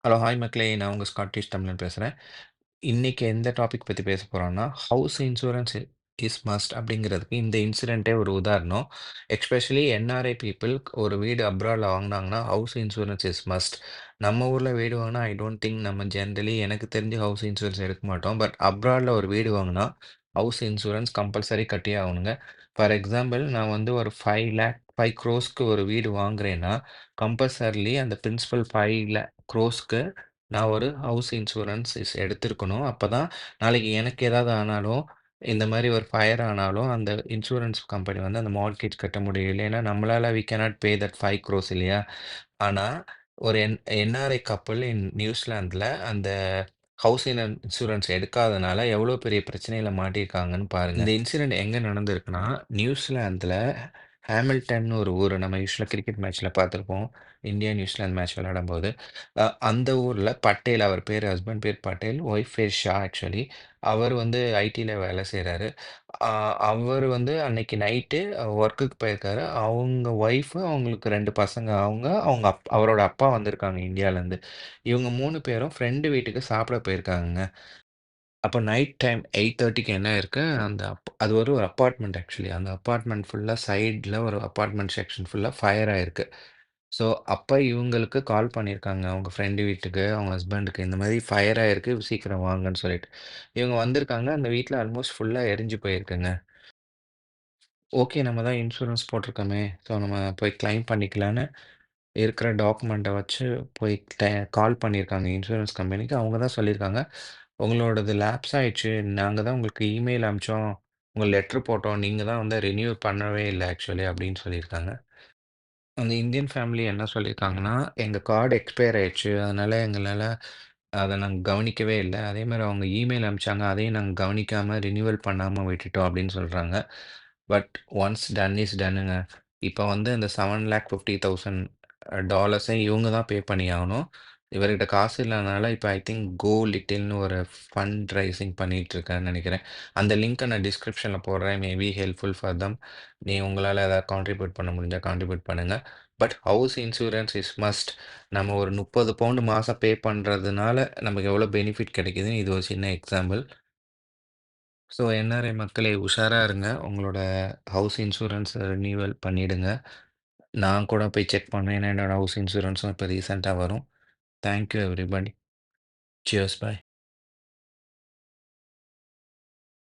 Hello, hi மக்களே! நான் உங்க ஸ்காட்டிஷ் தமிழன் பேசுறேன். இன்னைக்கு எந்த டாபிக் பத்தி பேச போறோம்னா, ஹவுஸ் இன்சூரன்ஸ் இஸ் மஸ்ட் அப்படிங்கிறதுக்கு இந்த இன்சிடென்ட்டே ஒரு உதாரணம். எஸ்பெஷலி என்ஆர்ஐ பீப்பிள் ஒரு வீடு அப்ராட்ல வாங்குனாங்கன்னா, ஹவுஸ் இன்சூரன்ஸ் இஸ் மஸ்ட். நம்ம ஊர்ல வீடு வாங்குனா, ஐ டோன்ட் திங்க் நம்ம ஜென்ரலி எனக்கு தெரிஞ்சு ஹவுஸ் இன்சூரன்ஸ் எடுக்க மாட்டோம். பட் அப்ராட்ல ஒரு வீடு வாங்குனா, ஹவுஸ் இன்சூரன்ஸ் கம்பல்சரி கட்டியே ஆகணுங்க. ஃபார் எக்ஸாம்பிள் நான் வந்து ஒரு 5 க்ரோஸ்க்கு ஒரு வீடு வாங்குறேன்னா, கம்பல்சரிலி அந்த பிரின்சிபல் 5 க்ரோஸ்க்கு நான் ஒரு ஹவுஸ் இன்சூரன்ஸ் எடுத்திருக்கணும். அப்பதான் நாளைக்கு எனக்கு ஏதாவது ஆனாலும், இந்த மாரி ஒரு ஃபயர் ஆனாலும், அந்த இன்சூரன்ஸ் கம்பெனி வந்து அந்த மார்ட்கேஜ் கட்ட முடியும். இல்லைன்னா நம்மளால we cannot pay that 5 crores இல்லையா? ஆனா, ஒரு என்ஆர்ஐ கப்பிள் நியூசிலாந்துல அந்த ஹவுஸ் இன்சூரன்ஸ் எடுக்காதனால எவ்வளோ பெரிய பிரச்சனையில மாட்டியிருக்காங்கன்னு பாருங்க. இந்த இன்சிடென்ட் எங்க நடந்திருக்குன்னா, நியூசிலாந்துல ஹாமில்டன்னு ஒரு ஊரு. நம்ம யூசுவலா கிரிக்கெட் மேட்ச்ல பார்த்துருப்போம். இந்தியா, நியூசிலாந்து மேட்ச் விளையாடும்போது. அந்த ஊர்ல பட்டேல் அவர் பேரு ஹஸ்பண்ட் பேர் பட்டேல். ஒய்ஃப் பேர் ஷா ஆக்சுவலி. அவர் வந்து ஐடில வேலை செய்றாரு. அ அவரு வந்து அன்னைக்கு நைட்டு ஒர்க்குக்கு போயிருக்காரு. அவங்க ஒய்ஃப் அவங்களுக்கு 2 பசங்க. அவங்க அவரோட அப்பா வந்திருக்காங்க இந்தியாலருந்து. இவங்க 3 பேரும் ஃப்ரெண்டு வீட்டுக்கு சாப்பிட போயிருக்காங்கங்க. அப்ப நைட் டைம் 8:30க்கு என்ன ஆயிருக்கு, அந்த அது ஒரு அபார்ட்மெண்ட் ஆக்சுவலி. அந்த அபார்ட்மெண்ட் ஃபுல்லா சைட்ல ஒரு அபார்ட்மெண்ட் செக்ஷன் ஃபுல்லா ஃபயர் ஆயிருக்கு. ஸோ, அப்ப இவங்களுக்கு கால் பண்ணியிருக்காங்க. அவங்க ஃப்ரெண்டு வீட்டுக்கு, அவங்க ஹஸ்பண்டுக்கு இந்த மாரி ஃபயர் ஆயிருக்கு. சீக்கிரம் வாங்கன்னு சொல்லிட்டு. இவங்க வந்திருக்காங்க. அந்த வீட்ல ஆல்மோஸ்ட் ஃபுல்லா எரிஞ்சு போயிருக்குங்க. ஓகே. நம்ம தான் இன்சூரன்ஸ் போட்டிருக்கோமே! ஸோ, நம்ம போய் கிளைம் பண்ணிக்கலான்னு இருக்கிற டாக்குமெண்ட்ட வச்சு போய் கால் பண்ணியிருக்காங்க இன்சூரன்ஸ் கம்பெனிக்கு. அவங்க தான் சொல்லியிருக்காங்க, "உங்களோடது லேப்ஸ் ஆயிடுச்சு. நாங்க தான் உங்களுக்கு இமெயில் அனுப்பிச்சோம். உங்க லெட்டர் போட்டோம். நீங்க தான் வந்து ரினியூ பண்ணவே இல்ல ஆக்சுவலி" அப்படின்னு சொல்லியிருக்காங்க. அந்த இந்தியன் ஃபேமிலி என்ன சொல்லியிருக்காங்கன்னா, "எங்க கார்டு எக்ஸ்பயர் ஆயிடுச்சு. அதனால எங்களால அத நாங்க கவனிக்கவே இல்ல. அதேமாரி அவங்க இமெயில் அனுப்பிச்சாங்க. அதையும் நாங்க கவனிக்காம ரினியூவல் பண்ணாம விட்டுட்டோம்" அப்படின்னு சொல்றாங்க. பட் ஒன்ஸ் டன் இஸ் டன்னுங்க. இப்ப வந்து இந்த $7,50,000 இவங்க தான் பே பண்ணியாகணும். இவர்கிட்ட காசு இல்லாதனால இப்ப ஐ திங்க் கோ லிட்டில்னு ஒரு ஃபண்ட் ரைசிங் பண்ணிட்டு இருக்காருன்னு நெனைக்கிறேன். அந்த லிங்க்க நான் டிஸ்கிரிப்ஷன்ல போடுறேன். Maybe helpful for them. உங்களால ஏதாவது கான்ட்ரிபியூட் பண்ண முடிஞ்சா கான்ட்ரிபியூட் பண்ணுங்க. But house insurance is must. நம்ம ஒரு 30 பவுண்ட் மாசம் பே பண்றதுனால நமக்கு எவ்வளோ பெனிஃபிட் கிடைக்குதுன்னு இது ஒரு சின்ன எக்ஸாம்பிள். ஸோ என்ஆர்ஐ மக்களே உஷாரா இருங்க. உங்களோட ஹவுஸ் இன்சூரன்ஸ் ரினியூவல் பண்ணிடுங்க. நான் கூட போய் செக் பண்ணேன். ஏன்னா என்னோட ஹவுஸ் இன்சூரன்ஸும் இப்போ ரீசென்ட்டா வரும். Thank you everybody. Cheers. Bye.